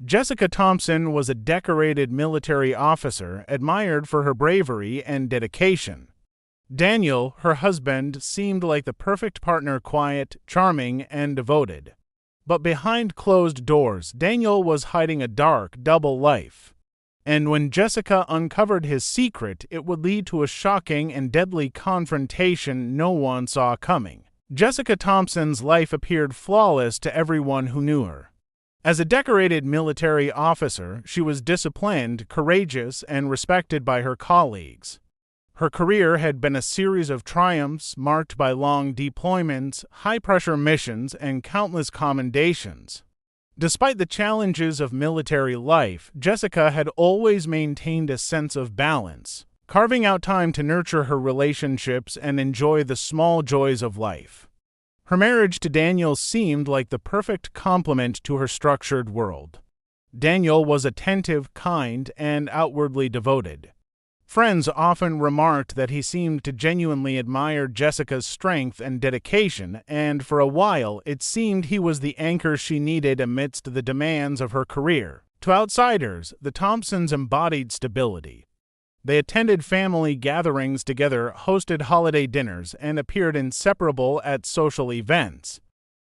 Jessica Thompson was a decorated military officer admired for her bravery and dedication. Daniel, her husband, seemed like the perfect partner, quiet, charming, and devoted. But behind closed doors, Daniel was hiding a dark, double life. And when Jessica uncovered his secret, it would lead to a shocking and deadly confrontation no one saw coming. Jessica Thompson's life appeared flawless to everyone who knew her. As a decorated military officer, she was disciplined, courageous, and respected by her colleagues. Her career had been a series of triumphs marked by long deployments, high-pressure missions, and countless commendations. Despite the challenges of military life, Jessica had always maintained a sense of balance, carving out time to nurture her relationships and enjoy the small joys of life. Her marriage to Daniel seemed like the perfect complement to her structured world. Daniel was attentive, kind, and outwardly devoted. Friends often remarked that he seemed to genuinely admire Jessica's strength and dedication, and for a while it seemed he was the anchor she needed amidst the demands of her career. To outsiders, the Thompsons embodied stability. They attended family gatherings together, hosted holiday dinners, and appeared inseparable at social events.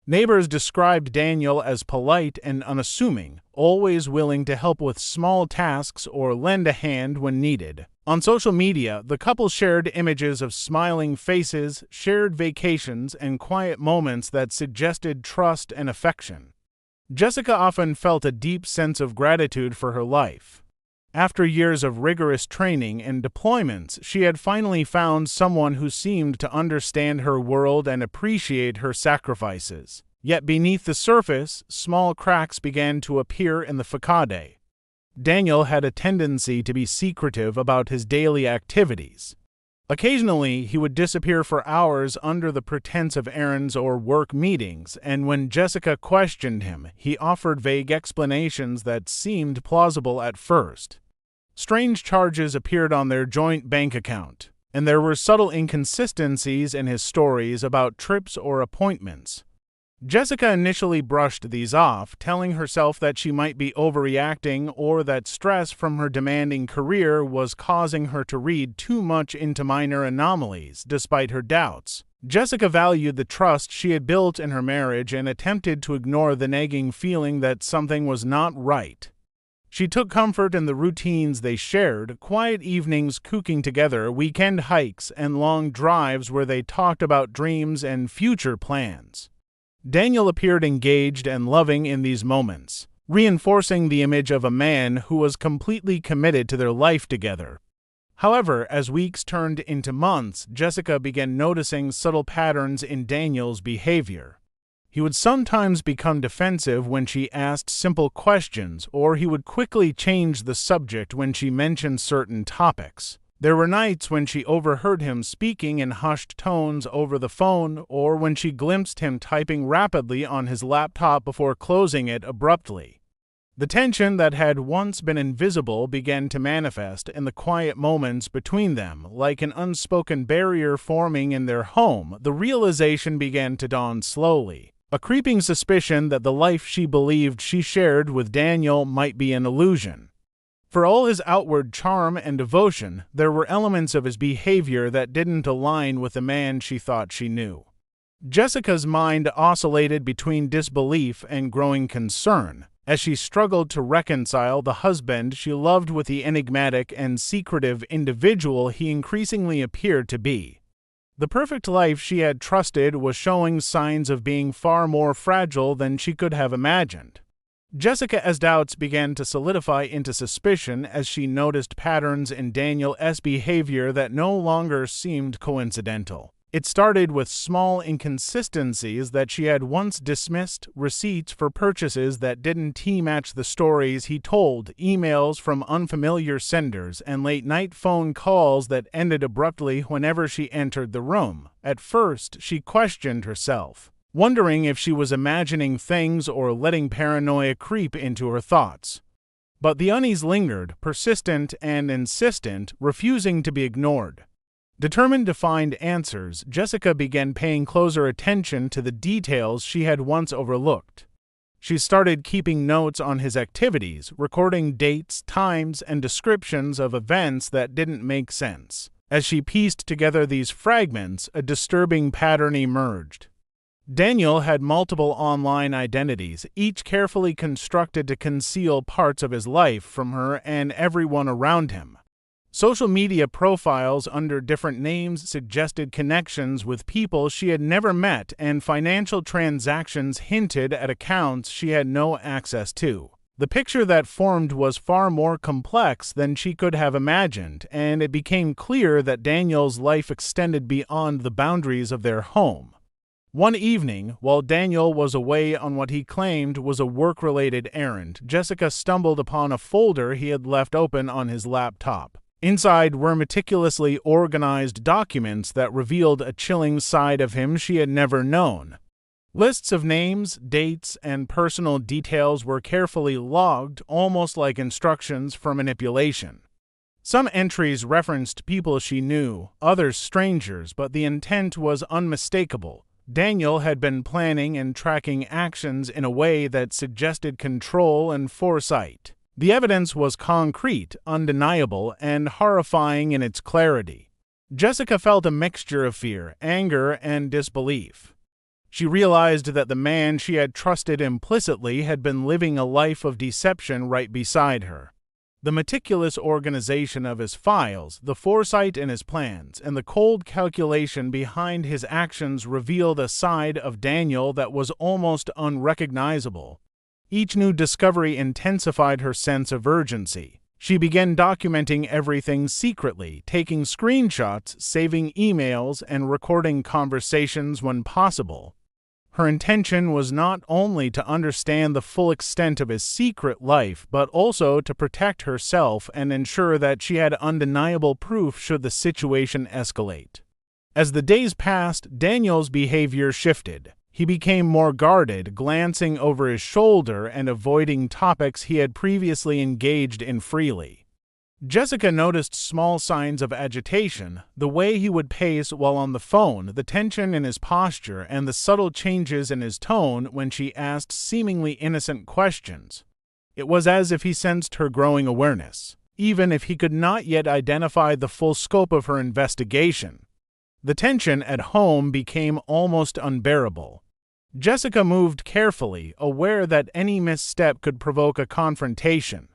Neighbors described Daniel as polite and unassuming, always willing to help with small tasks or lend a hand when needed. On social media, the couple shared images of smiling faces, shared vacations, and quiet moments that suggested trust and affection. Jessica often felt a deep sense of gratitude for her life. After years of rigorous training and deployments, she had finally found someone who seemed to understand her world and appreciate her sacrifices. Yet beneath the surface, small cracks began to appear in the facade. Daniel had a tendency to be secretive about his daily activities. Occasionally, he would disappear for hours under the pretense of errands or work meetings, and when Jessica questioned him, he offered vague explanations that seemed plausible at first. Strange charges appeared on their joint bank account, and there were subtle inconsistencies in his stories about trips or appointments. Jessica initially brushed these off, telling herself that she might be overreacting or that stress from her demanding career was causing her to read too much into minor anomalies. Despite her doubts, Jessica valued the trust she had built in her marriage and attempted to ignore the nagging feeling that something was not right. She took comfort in the routines they shared, quiet evenings cooking together, weekend hikes, and long drives where they talked about dreams and future plans. Daniel appeared engaged and loving in these moments, reinforcing the image of a man who was completely committed to their life together. However, as weeks turned into months, Jessica began noticing subtle patterns in Daniel's behavior. He would sometimes become defensive when she asked simple questions, or he would quickly change the subject when she mentioned certain topics. There were nights when she overheard him speaking in hushed tones over the phone, or when she glimpsed him typing rapidly on his laptop before closing it abruptly. The tension that had once been invisible began to manifest in the quiet moments between them, like an unspoken barrier forming in their home. The realization began to dawn slowly. A creeping suspicion that the life she believed she shared with Daniel might be an illusion. For all his outward charm and devotion, there were elements of his behavior that didn't align with the man she thought she knew. Jessica's mind oscillated between disbelief and growing concern, as she struggled to reconcile the husband she loved with the enigmatic and secretive individual he increasingly appeared to be. The perfect life she had trusted was showing signs of being far more fragile than she could have imagined. Jessica's doubts began to solidify into suspicion as she noticed patterns in Daniel's behavior that no longer seemed coincidental. It started with small inconsistencies that she had once dismissed, receipts for purchases that didn't match the stories he told, emails from unfamiliar senders, and late-night phone calls that ended abruptly whenever she entered the room. At first, she questioned herself, wondering if she was imagining things or letting paranoia creep into her thoughts. But the unease lingered, persistent and insistent, refusing to be ignored. Determined to find answers, Jessica began paying closer attention to the details she had once overlooked. She started keeping notes on his activities, recording dates, times, and descriptions of events that didn't make sense. As she pieced together these fragments, a disturbing pattern emerged. Daniel had multiple online identities, each carefully constructed to conceal parts of his life from her and everyone around him. Social media profiles under different names suggested connections with people she had never met, and financial transactions hinted at accounts she had no access to. The picture that formed was far more complex than she could have imagined, and it became clear that Daniel's life extended beyond the boundaries of their home. One evening, while Daniel was away on what he claimed was a work-related errand, Jessica stumbled upon a folder he had left open on his laptop. Inside were meticulously organized documents that revealed a chilling side of him she had never known. Lists of names, dates, and personal details were carefully logged, almost like instructions for manipulation. Some entries referenced people she knew, others strangers, but the intent was unmistakable. Daniel had been planning and tracking actions in a way that suggested control and foresight. The evidence was concrete, undeniable, and horrifying in its clarity. Jessica felt a mixture of fear, anger, and disbelief. She realized that the man she had trusted implicitly had been living a life of deception right beside her. The meticulous organization of his files, the foresight in his plans, and the cold calculation behind his actions revealed a side of Daniel that was almost unrecognizable. Each new discovery intensified her sense of urgency. She began documenting everything secretly, taking screenshots, saving emails, and recording conversations when possible. Her intention was not only to understand the full extent of his secret life, but also to protect herself and ensure that she had undeniable proof should the situation escalate. As the days passed, Daniel's behavior shifted. He became more guarded, glancing over his shoulder and avoiding topics he had previously engaged in freely. Jessica noticed small signs of agitation, the way he would pace while on the phone, the tension in his posture, and the subtle changes in his tone when she asked seemingly innocent questions. It was as if he sensed her growing awareness, even if he could not yet identify the full scope of her investigation. The tension at home became almost unbearable. Jessica moved carefully, aware that any misstep could provoke a confrontation.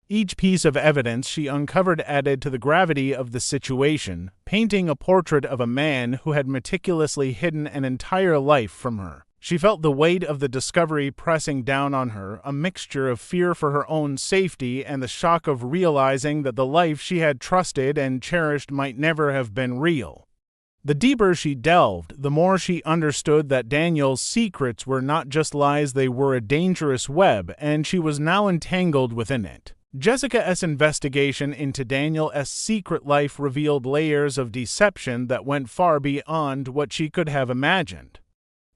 Each piece of evidence she uncovered added to the gravity of the situation, painting a portrait of a man who had meticulously hidden an entire life from her. She felt the weight of the discovery pressing down on her, a mixture of fear for her own safety and the shock of realizing that the life she had trusted and cherished might never have been real. The deeper she delved, the more she understood that Daniel's secrets were not just lies, they were a dangerous web, and she was now entangled within it. Jessica's investigation into Daniel's secret life revealed layers of deception that went far beyond what she could have imagined.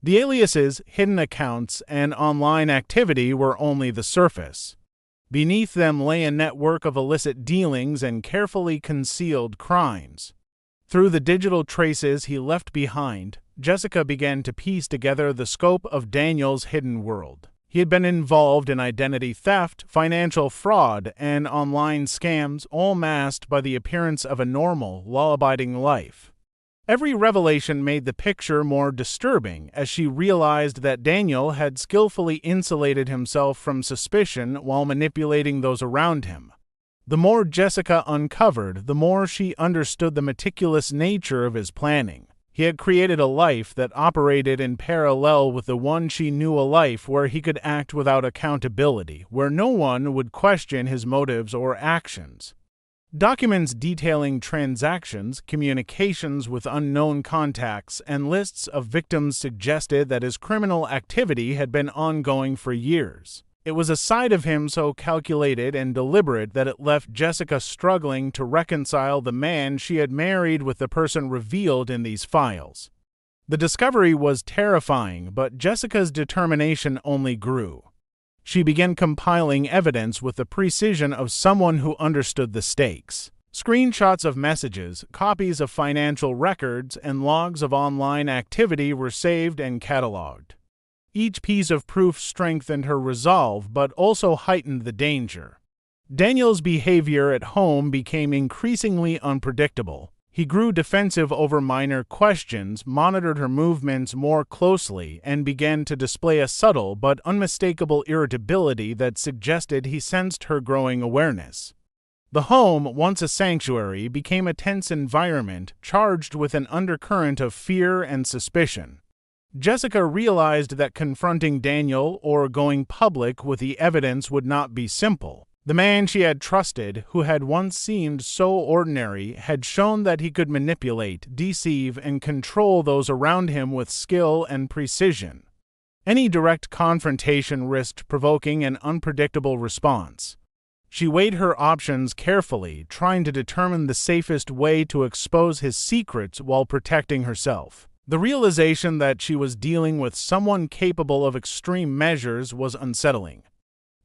The aliases, hidden accounts, and online activity were only the surface. Beneath them lay a network of illicit dealings and carefully concealed crimes. Through the digital traces he left behind, Jessica began to piece together the scope of Daniel's hidden world. He had been involved in identity theft, financial fraud, and online scams, all masked by the appearance of a normal, law-abiding life. Every revelation made the picture more disturbing as she realized that Daniel had skillfully insulated himself from suspicion while manipulating those around him. The more Jessica uncovered, the more she understood the meticulous nature of his planning. He had created a life that operated in parallel with the one she knew, a life where he could act without accountability, where no one would question his motives or actions. Documents detailing transactions, communications with unknown contacts, and lists of victims suggested that his criminal activity had been ongoing for years. It was a side of him so calculated and deliberate that it left Jessica struggling to reconcile the man she had married with the person revealed in these files. The discovery was terrifying, but Jessica's determination only grew. She began compiling evidence with the precision of someone who understood the stakes. Screenshots of messages, copies of financial records, and logs of online activity were saved and cataloged. Each piece of proof strengthened her resolve but also heightened the danger. Daniel's behavior at home became increasingly unpredictable. He grew defensive over minor questions, monitored her movements more closely, and began to display a subtle but unmistakable irritability that suggested he sensed her growing awareness. The home, once a sanctuary, became a tense environment charged with an undercurrent of fear and suspicion. Jessica realized that confronting Daniel or going public with the evidence would not be simple. The man she had trusted, who had once seemed so ordinary, had shown that he could manipulate, deceive, and control those around him with skill and precision. Any direct confrontation risked provoking an unpredictable response. She weighed her options carefully, trying to determine the safest way to expose his secrets while protecting herself. The realization that she was dealing with someone capable of extreme measures was unsettling.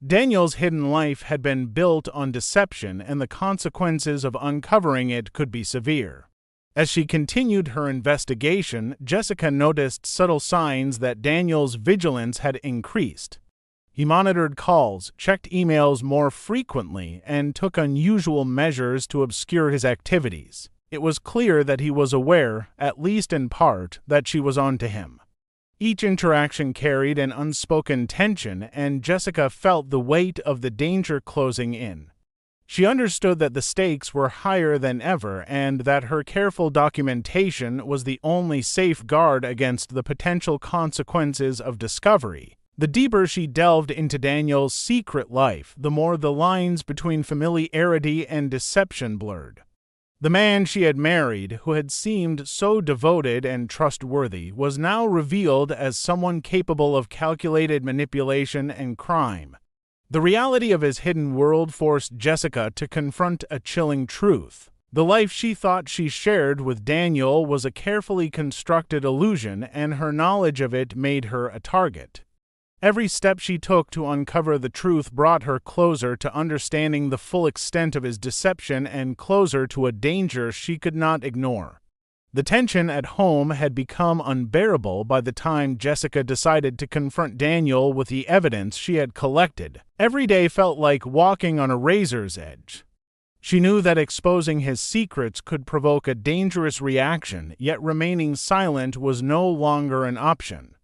Daniel's hidden life had been built on deception, and the consequences of uncovering it could be severe. As she continued her investigation, Jessica noticed subtle signs that Daniel's vigilance had increased. He monitored calls, checked emails more frequently, and took unusual measures to obscure his activities. It was clear that he was aware, at least in part, that she was onto him. Each interaction carried an unspoken tension, and Jessica felt the weight of the danger closing in. She understood that the stakes were higher than ever and that her careful documentation was the only safeguard against the potential consequences of discovery. The deeper she delved into Daniel's secret life, the more the lines between familiarity and deception blurred. The man she had married, who had seemed so devoted and trustworthy, was now revealed as someone capable of calculated manipulation and crime. The reality of his hidden world forced Jessica to confront a chilling truth. The life she thought she shared with Daniel was a carefully constructed illusion, and her knowledge of it made her a target. Every step she took to uncover the truth brought her closer to understanding the full extent of his deception and closer to a danger she could not ignore. The tension at home had become unbearable by the time Jessica decided to confront Daniel with the evidence she had collected. Every day felt like walking on a razor's edge. She knew that exposing his secrets could provoke a dangerous reaction, yet remaining silent was no longer an option.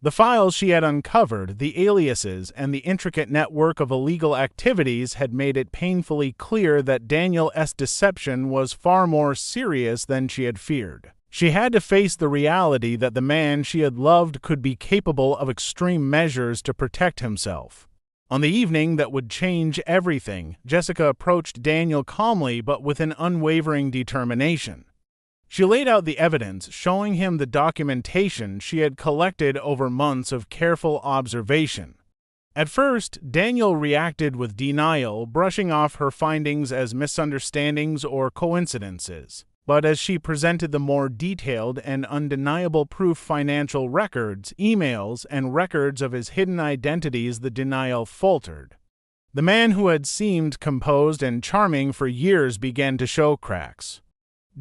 The files she had uncovered, the aliases, and the intricate network of illegal activities had made it painfully clear that Daniel's deception was far more serious than she had feared. She had to face the reality that the man she had loved could be capable of extreme measures to protect himself. On the evening that would change everything, Jessica approached Daniel calmly but with an unwavering determination. She laid out the evidence, showing him the documentation she had collected over months of careful observation. At first, Daniel reacted with denial, brushing off her findings as misunderstandings or coincidences. But as she presented the more detailed and undeniable proof, financial records, emails, and records of his hidden identities, the denial faltered. The man who had seemed composed and charming for years began to show cracks.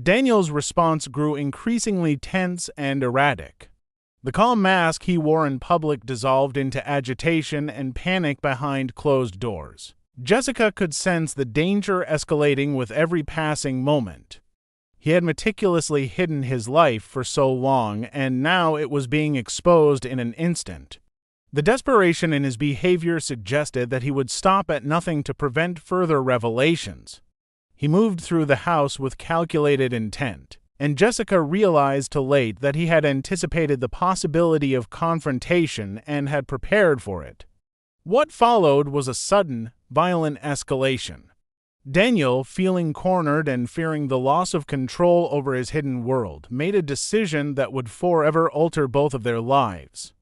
Daniel's response grew increasingly tense and erratic. The calm mask he wore in public dissolved into agitation and panic behind closed doors. Jessica could sense the danger escalating with every passing moment. He had meticulously hidden his life for so long, and now it was being exposed in an instant. The desperation in his behavior suggested that he would stop at nothing to prevent further revelations. He moved through the house with calculated intent, and Jessica realized too late that he had anticipated the possibility of confrontation and had prepared for it. What followed was a sudden, violent escalation. Daniel, feeling cornered and fearing the loss of control over his hidden world, made a decision that would forever alter both of their lives.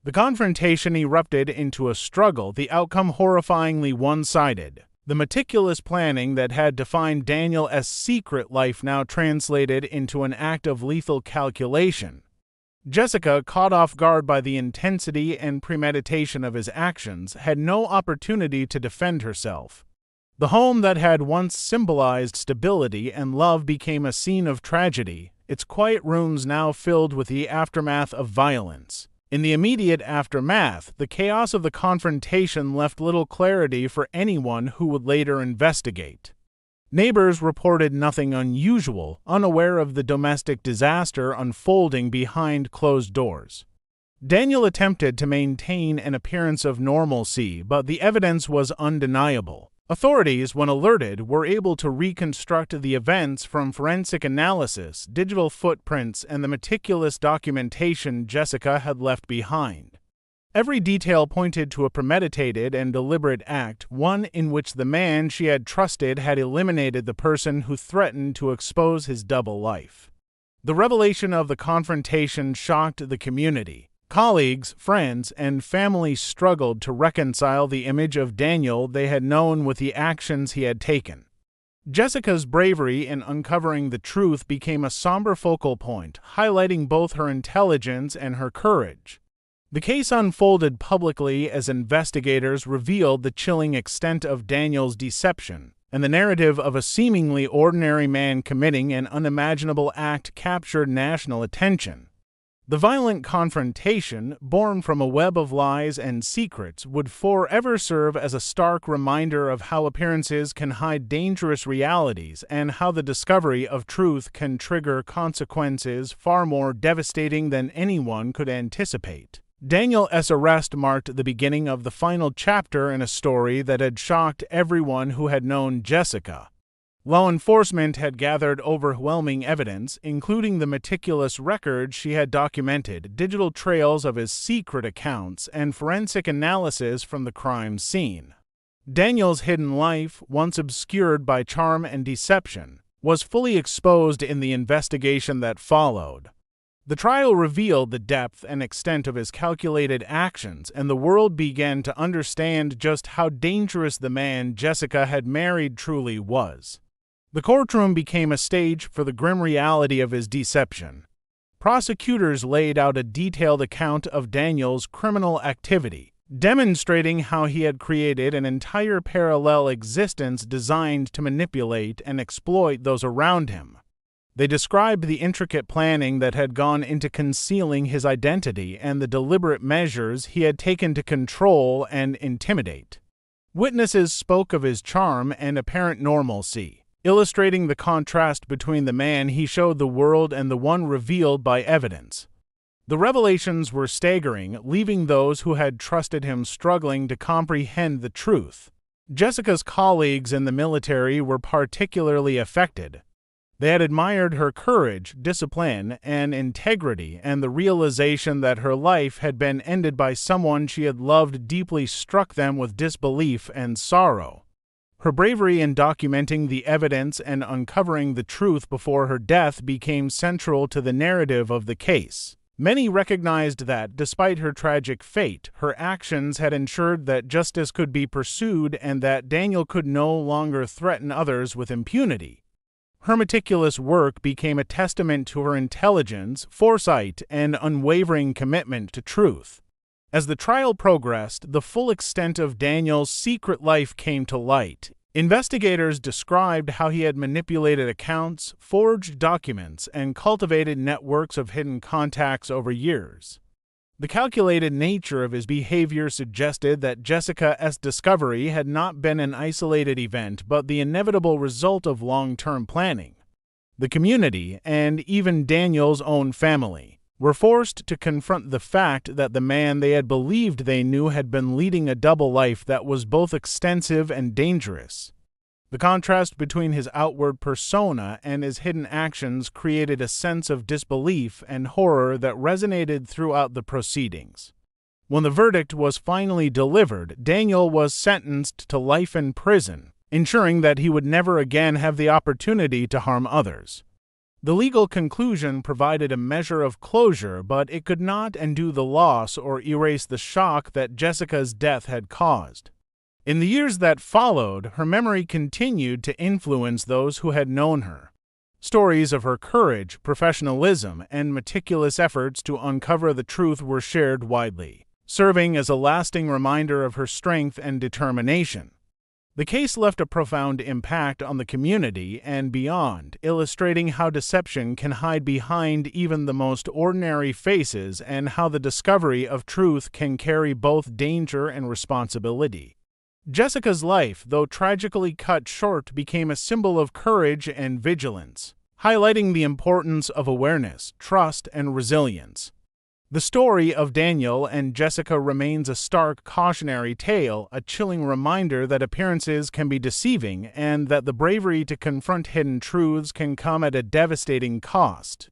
The confrontation erupted into a struggle, the outcome horrifyingly one-sided. The meticulous planning that had defined Daniel's secret life now translated into an act of lethal calculation. Jessica, caught off guard by the intensity and premeditation of his actions, had no opportunity to defend herself. The home that had once symbolized stability and love became a scene of tragedy, its quiet rooms now filled with the aftermath of violence. In the immediate aftermath, the chaos of the confrontation left little clarity for anyone who would later investigate. Neighbors reported nothing unusual, unaware of the domestic disaster unfolding behind closed doors. Daniel attempted to maintain an appearance of normalcy, but the evidence was undeniable. Authorities, when alerted, were able to reconstruct the events from forensic analysis, digital footprints, and the meticulous documentation Jessica had left behind. Every detail pointed to a premeditated and deliberate act, one in which the man she had trusted had eliminated the person who threatened to expose his double life. The revelation of the confrontation shocked the community. Colleagues, friends, and family struggled to reconcile the image of Daniel they had known with the actions he had taken. Jessica's bravery in uncovering the truth became a somber focal point, highlighting both her intelligence and her courage. The case unfolded publicly as investigators revealed the chilling extent of Daniel's deception, and the narrative of a seemingly ordinary man committing an unimaginable act captured national attention. The violent confrontation, born from a web of lies and secrets, would forever serve as a stark reminder of how appearances can hide dangerous realities and how the discovery of truth can trigger consequences far more devastating than anyone could anticipate. Daniel's arrest marked the beginning of the final chapter in a story that had shocked everyone who had known Jessica. Law enforcement had gathered overwhelming evidence, including the meticulous records she had documented, digital trails of his secret accounts, and forensic analysis from the crime scene. Daniel's hidden life, once obscured by charm and deception, was fully exposed in the investigation that followed. The trial revealed the depth and extent of his calculated actions, and the world began to understand just how dangerous the man Jessica had married truly was. The courtroom became a stage for the grim reality of his deception. Prosecutors laid out a detailed account of Daniel's criminal activity, demonstrating how he had created an entire parallel existence designed to manipulate and exploit those around him. They described the intricate planning that had gone into concealing his identity and the deliberate measures he had taken to control and intimidate. Witnesses spoke of his charm and apparent normalcy, illustrating the contrast between the man he showed the world and the one revealed by evidence. The revelations were staggering, leaving those who had trusted him struggling to comprehend the truth. Jessica's colleagues in the military were particularly affected. They had admired her courage, discipline, and integrity, and the realization that her life had been ended by someone she had loved deeply struck them with disbelief and sorrow. Her bravery in documenting the evidence and uncovering the truth before her death became central to the narrative of the case. Many recognized that, despite her tragic fate, her actions had ensured that justice could be pursued and that Daniel could no longer threaten others with impunity. Her meticulous work became a testament to her intelligence, foresight, and unwavering commitment to truth. As the trial progressed, the full extent of Daniel's secret life came to light. Investigators described how he had manipulated accounts, forged documents, and cultivated networks of hidden contacts over years. The calculated nature of his behavior suggested that Jessica's discovery had not been an isolated event but the inevitable result of long-term planning. The community, and even Daniel's own family, were forced to confront the fact that the man they had believed they knew had been leading a double life that was both extensive and dangerous. The contrast between his outward persona and his hidden actions created a sense of disbelief and horror that resonated throughout the proceedings. When the verdict was finally delivered, Daniel was sentenced to life in prison, ensuring that he would never again have the opportunity to harm others. The legal conclusion provided a measure of closure, but it could not undo the loss or erase the shock that Jessica's death had caused. In the years that followed, her memory continued to influence those who had known her. Stories of her courage, professionalism, and meticulous efforts to uncover the truth were shared widely, serving as a lasting reminder of her strength and determination. The case left a profound impact on the community and beyond, illustrating how deception can hide behind even the most ordinary faces and how the discovery of truth can carry both danger and responsibility. Jessica's life, though tragically cut short, became a symbol of courage and vigilance, highlighting the importance of awareness, trust, and resilience. The story of Daniel and Jessica remains a stark cautionary tale, a chilling reminder that appearances can be deceiving and that the bravery to confront hidden truths can come at a devastating cost.